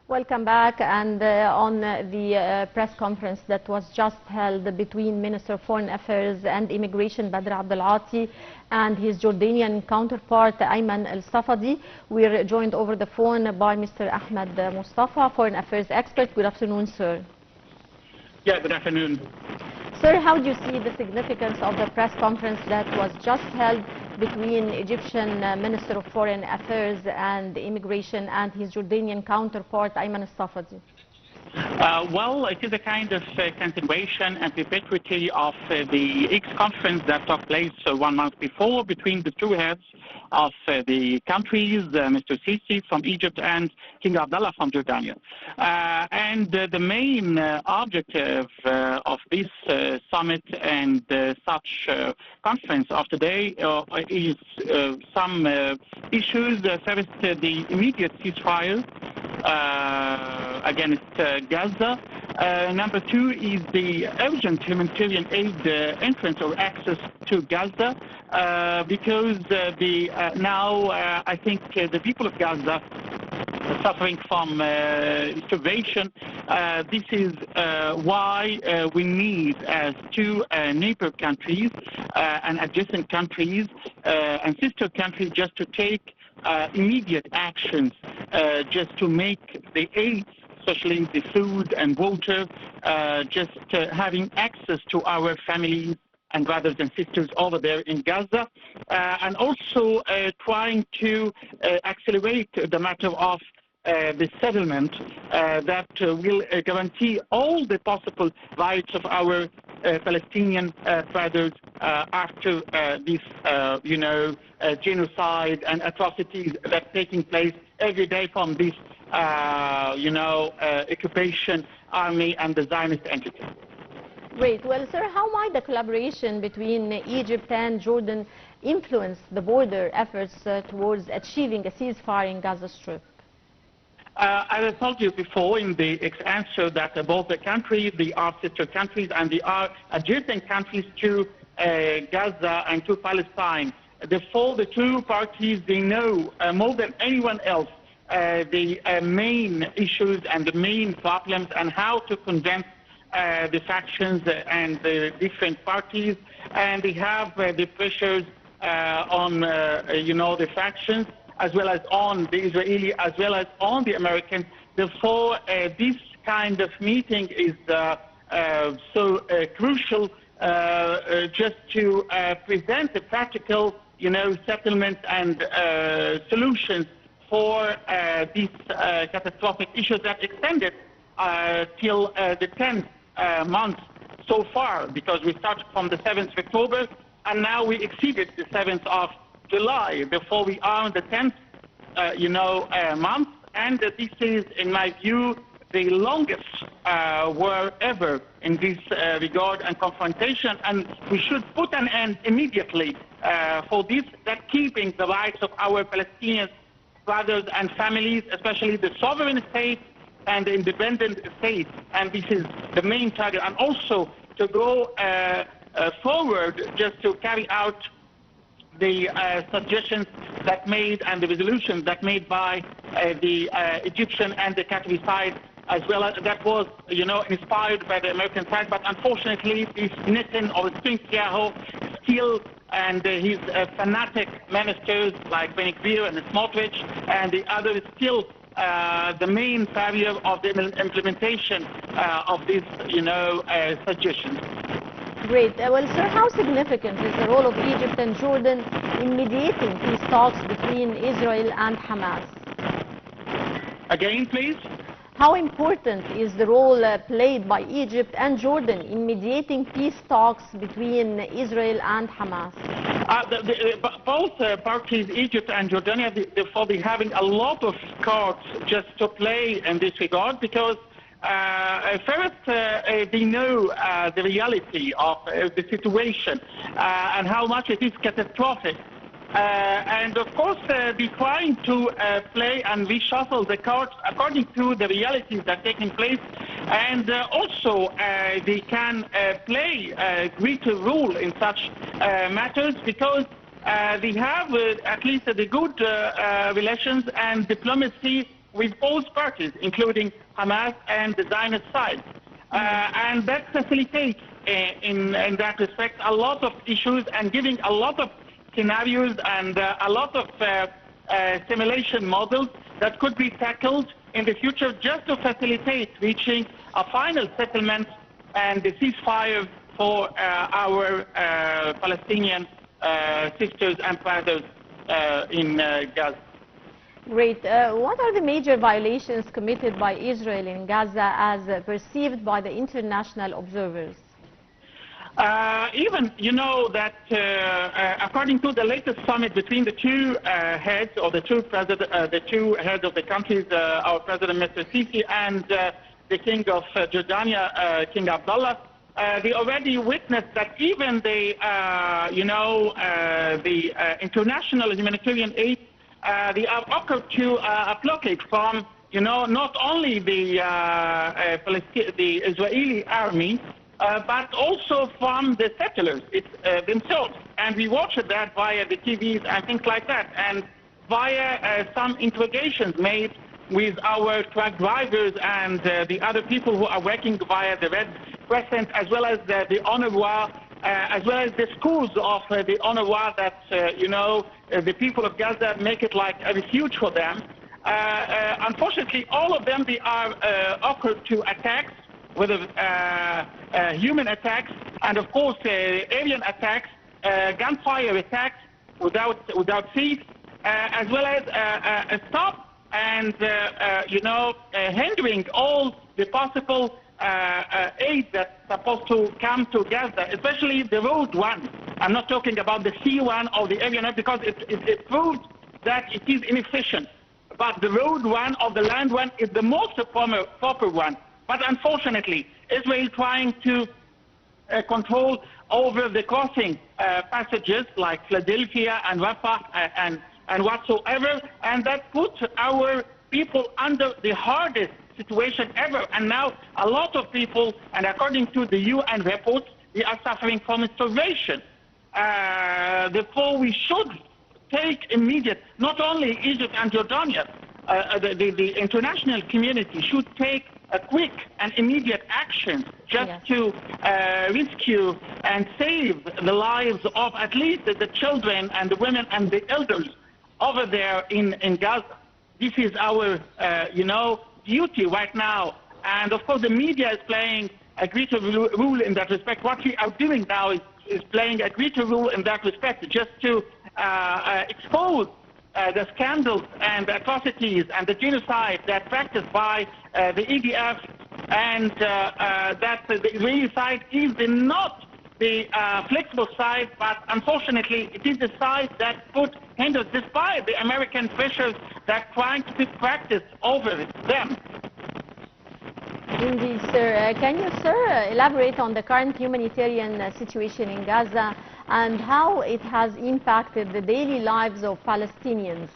Welcome back. And on the press conference that was just held between Minister of Foreign Affairs and Immigration Badr Abdelati and his Jordanian counterpart Ayman Al-Safadi, we're joined over the phone by Mr. Ahmed Moustafa, Foreign Affairs expert. Good afternoon, sir. Yeah, good afternoon. Sir, how do you see the significance of the press conference that was just held between Egyptian Minister of Foreign Affairs and Immigration and his Jordanian counterpart Ayman Al-Safadi? Well, it is a kind of continuation and perpetuity of the X-conference that took place 1 month before between the two heads of the countries, Mr. Sisi from Egypt and King Abdullah from Jordania. And the main objective of this summit and such conference of today is some issues. First, the immediate ceasefire against Gaza. Number two is the urgent humanitarian aid entrance or access to Gaza, because now I think the people of Gaza are suffering from starvation. This is why we need, as two neighbor countries and adjacent countries and sister countries, just to take immediate actions just to make the aid, especially the food and water, just having access to our families and brothers and sisters over there in Gaza, and also trying to accelerate the matter of the settlement that will guarantee all the possible rights of our Palestinian brothers after this, genocide and atrocities that are taking place every day from this, occupation army and the Zionist entity. Great. Well, sir, how might the collaboration between Egypt and Jordan influence the border efforts towards achieving a ceasefire in Gaza Strip? As I told you before in the answer that both the countries, they are sister countries and they are adjacent countries to Gaza and to Palestine. Therefore, the two parties, they know more than anyone else the main issues and the main problems and how to convince the factions and the different parties, and they have the pressures on the factions as well as on the Israeli as well as on the Americans. Therefore, this kind of meeting is so crucial just to present the practical settlements and solutions for these catastrophic issues that extended till the 10th month so far, because we started from the 7th of October and now we exceeded the 7th of July. Therefore, we are on the 10th month, and this is, in my view, the longest war ever in this regard and confrontation, and we should put an end immediately for this, that keeping the rights of our Palestinian brothers and families, especially the sovereign state and the independent state, and this is the main target, and also to go forward just to carry out the suggestions that made and the resolutions that made by the Egyptian and the Qatari side, as well as that was, inspired by the American side. But unfortunately, this Netan or Netanyahu still, and his fanatic ministers like Ben Gvir and Smotrich and the others still the main barrier of the implementation of these, suggestions. Great. Well, sir, how significant is the role of Egypt and Jordan in mediating peace talks between Israel and Hamas? Again, please. How important is the role played by Egypt and Jordan in mediating peace talks between Israel and Hamas? Both parties, Egypt and Jordania, therefore they're having a lot of cards just to play in this regard, because first, they know the reality of the situation and how much it is catastrophic. And of course, they're trying to play and reshuffle the cards according to the realities that are taking place. And also, they can play a greater role in such matters, because they have at least the good relations and diplomacy with both parties, including Hamas and the Zionist side. And that facilitates, in that respect, a lot of issues and giving a lot of scenarios and a lot of simulation models that could be tackled in the future just to facilitate reaching a final settlement and the ceasefire for our Palestinian sisters and brothers in Gaza. Great. What are the major violations committed by Israel in Gaza as perceived by the international observers? Even, you know, that according to the latest summit between the two heads, or the two heads of the countries, our President Mr. Sisi and the King of Jordania, King Abdullah, they already witnessed that even the, the international humanitarian aid, they have occurred to a blockade from, not only the Israeli army, but also from the settlers themselves. And we watched that via the TVs and things like that, and via some interrogations made with our truck drivers and the other people who are working via the Red Crescent, as well as the UNRWA, as well as the schools of the UNRWA that, the people of Gaza make it like a refuge for them. Unfortunately, all of them, they are occurred to attacks, whether human attacks, and of course alien attacks, gunfire attacks without cease, as well as a stop and hindering all the possible aid that's supposed to come to Gaza, especially the road one. I'm not talking about the sea one or the aerial one, because it proves that it is inefficient. But the road one or the land one is the most proper one. But unfortunately, Israel trying to control over the crossing passages like Philadelphia and Rafah and whatsoever, and that puts our people under the hardest situation ever. And now a lot of people, and according to the UN reports, they are suffering from starvation. Therefore, we should take immediate, not only Egypt and Jordania, the international community should take a quick and immediate action just to rescue and save the lives of at least the children and the women and the elders over there in Gaza. This is our, duty right now. And of course, the media is playing a greater role in that respect. What we are doing now is playing a greater role in that respect, just to expose the scandals and the atrocities and the genocide that practiced by the EDF, and that the Israeli side is not the flexible side, but unfortunately it is the side that hinders, despite the American pressures that trying to be practiced over them. Indeed, sir. Can you, sir, elaborate on the current humanitarian situation in Gaza and how it has impacted the daily lives of Palestinians?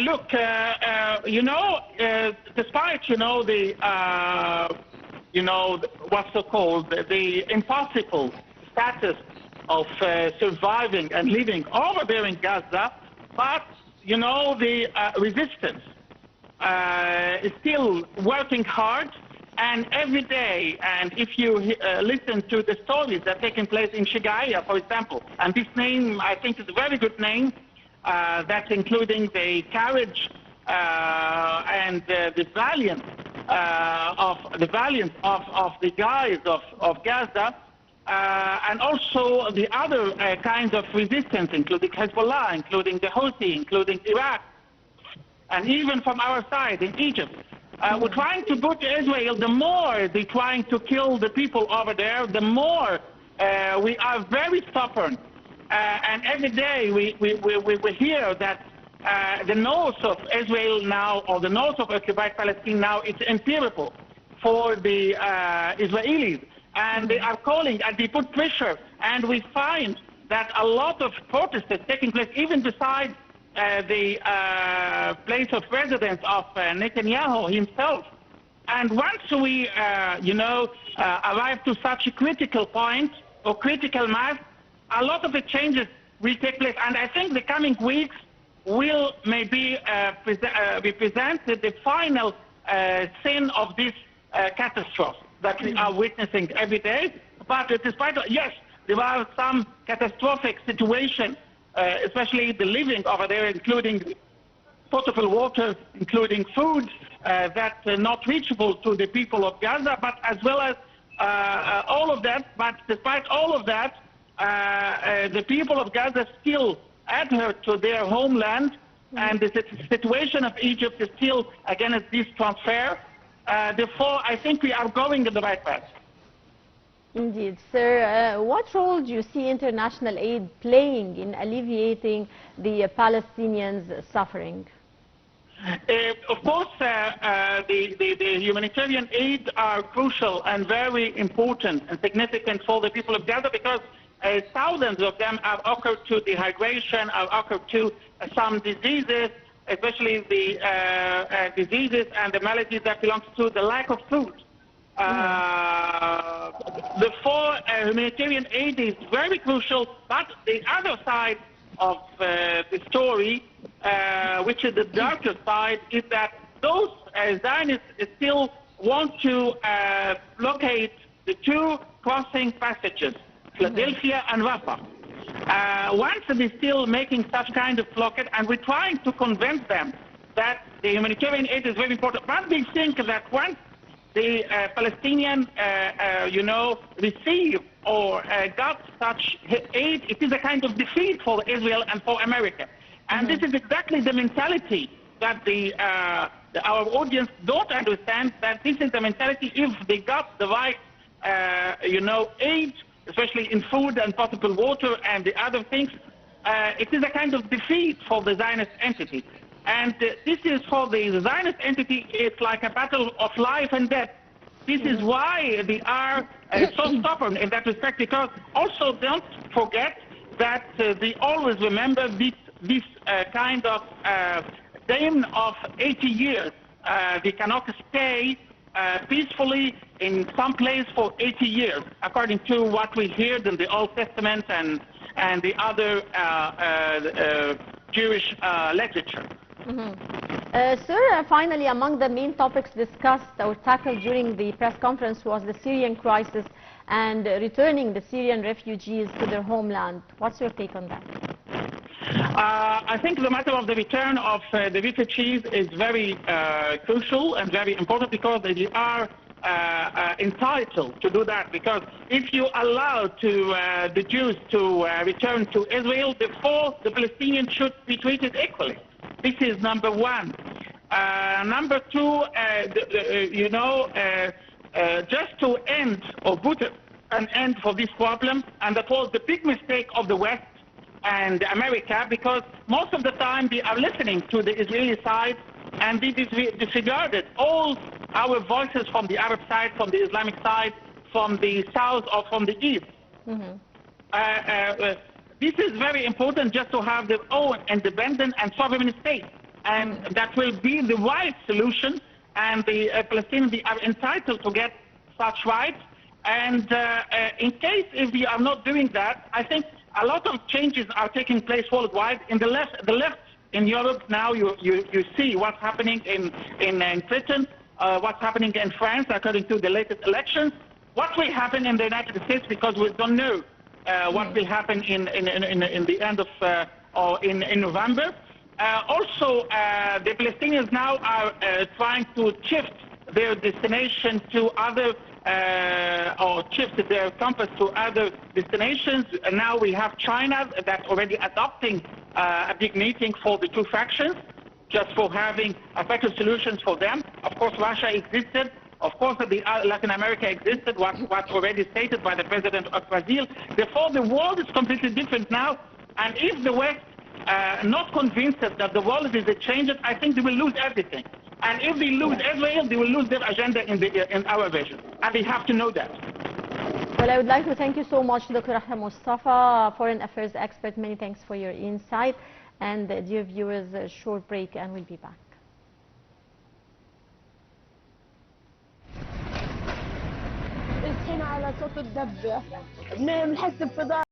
Look, despite, what's so-called the impossible status of surviving and living over there in Gaza, but, the resistance is still working hard, and every day, and if you listen to the stories that are taking place in Shigaya, for example, and this name, I think, is a very good name, that's including the courage and the valiance of the guys of Gaza, and also the other kinds of resistance, including Hezbollah, including the Houthi, including Iraq, and even from our side in Egypt. We're trying to put Israel, the more they're trying to kill the people over there, the more we are very stubborn. And every day we hear that the north of Israel now, or the north of occupied Palestine now, it's unbearable for the Israelis. And they are calling and they put pressure. And we find that a lot of protests are taking place, even beside the place of residence of Netanyahu himself. And once we, arrive to such a critical point or critical mass, a lot of the changes will take place. And I think the coming weeks will maybe represent the final sin of this catastrophe that we are witnessing every day. But despite, yes, there are some catastrophic situations, especially the living over there, including potable water, including food that are not reachable to the people of Gaza, but as well as all of that. But despite all of that, the people of Gaza still adhere to their homeland, and the situation of Egypt is still against this transfer. Therefore, I think we are going in the right path. Indeed. Sir, what role do you see international aid playing in alleviating the Palestinians' suffering? Of course, the humanitarian aid are crucial and very important and significant for the people of Gaza, because thousands of them have occurred to dehydration, have occurred to some diseases, especially the diseases and the maladies that belong to the lack of food. Therefore, humanitarian aid is very crucial, but the other side of the story, which is the darker side, is that those Zionists still want to blockade the two crossing passages, Philadelphia and Rafah. Once they're still making such kind of blockade, and we're trying to convince them that the humanitarian aid is very important, but they think that once the Palestinian, receive or got such aid, it is a kind of defeat for Israel and for America. And this is exactly the mentality that our audience don't understand, that this is the mentality. If they got the right, aid, especially in food and potable water and the other things, it is a kind of defeat for the Zionist entity. And this is for the Zionist entity, it's like a battle of life and death. This is why they are so stubborn in that respect, because also don't forget that they always remember this kind of reign of 80 years. They cannot stay peacefully in some place for 80 years, according to what we heard in the Old Testament and the other Jewish literature. Sir, finally, among the main topics discussed or tackled during the press conference was the Syrian crisis and returning the Syrian refugees to their homeland. What's your take on that? I think the matter of the return of the refugees is very crucial and very important, because they are entitled to do that. Because if you allow the Jews to return to Israel, therefore the Palestinians should be treated equally. This is number one. Number two, just to end or put an end for this problem, and that was the big mistake of the West and America, because most of the time they are listening to the Israeli side, and they disregarded all our voices from the Arab side, from the Islamic side, from the south or from the east. This is very important, just to have their own independent and sovereign state, and that will be the right solution, and the Palestinians are entitled to get such rights. And in case if we are not doing that, I think a lot of changes are taking place worldwide. In the left in Europe now, you see what's happening in Britain, what's happening in France according to the latest elections. What will happen in the United States, because we don't know what will happen in the end of or in November. Also, the Palestinians now are trying to shift their destination to other or shift their compass to other destinations. And now we have China that's already adopting a big meeting for the two factions, just for having better solutions for them. Of course, Russia existed. Of course, Latin America existed, what already stated by the president of Brazil. Therefore, the world is completely different now. And if the West not convinced that the world is a change, I think they will lose everything. And if they lose Israel, they will lose their agenda in our vision. And they have to know that. Well, I would like to thank you so much, Dr. Ahmed Moustafa, Foreign Affairs expert. Many thanks for your insight. And dear viewers, a short break and we'll be back. الحين على صوت الدبة بنحس بفضاء.